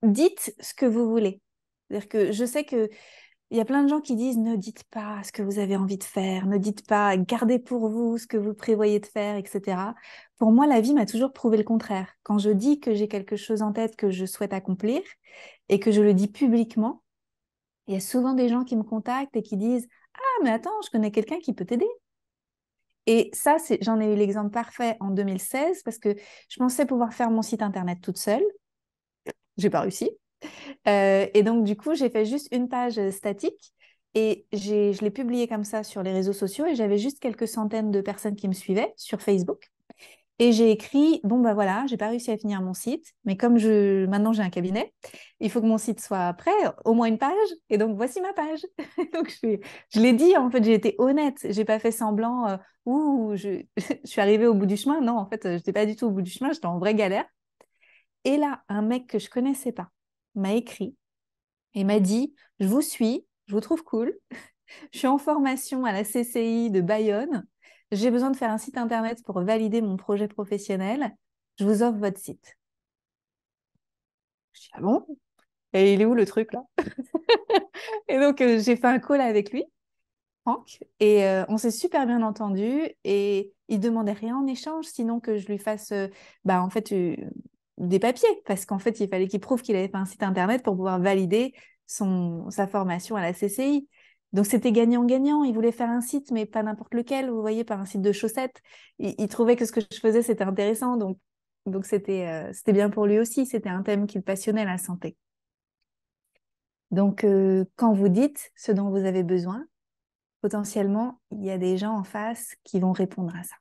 dites ce que vous voulez. C'est-à-dire que je sais que il y a plein de gens qui disent ne dites pas ce que vous avez envie de faire, ne dites pas, gardez pour vous ce que vous prévoyez de faire, etc. Pour moi, la vie m'a toujours prouvé le contraire. Quand je dis que j'ai quelque chose en tête que je souhaite accomplir et que je le dis publiquement, il y a souvent des gens qui me contactent et qui disent ah, mais attends, je connais quelqu'un qui peut t'aider. Et ça, j'en ai eu l'exemple parfait en 2016 parce que je pensais pouvoir faire mon site internet toute seule. J'ai pas réussi. Et donc, du coup, j'ai fait juste une page statique et je l'ai publié comme ça sur les réseaux sociaux et j'avais juste quelques centaines de personnes qui me suivaient sur Facebook. Et j'ai écrit, bon, bah voilà, j'ai pas réussi à finir mon site, mais comme maintenant j'ai un cabinet, il faut que mon site soit prêt, au moins une page, et donc voici ma page. Donc je l'ai dit, en fait, j'ai été honnête, j'ai pas fait semblant, ouh, je suis arrivée au bout du chemin. Non, en fait, j'étais pas du tout au bout du chemin, j'étais en vraie galère. Et là, un mec que je connaissais pas m'a écrit et m'a dit, je vous suis, je vous trouve cool, je suis en formation à la CCI de Bayonne, j'ai besoin de faire un site internet pour valider mon projet professionnel, je vous offre votre site. Je dis, ah bon? Et il est où le truc là? Et donc j'ai fait un call avec lui, Franck, et on s'est super bien entendu et il demandait rien en échange, sinon que je lui fasse en fait des papiers, parce qu'en fait il fallait qu'il prouve qu'il avait fait un site internet pour pouvoir valider sa formation à la CCI. Donc c'était gagnant-gagnant. Il voulait faire un site, mais pas n'importe lequel, vous voyez, pas un site de chaussettes. Il trouvait que ce que je faisais c'était intéressant, donc c'était bien pour lui aussi. C'était un thème qui le passionnait, la santé. Donc quand vous dites ce dont vous avez besoin, potentiellement, il y a des gens en face qui vont répondre à ça.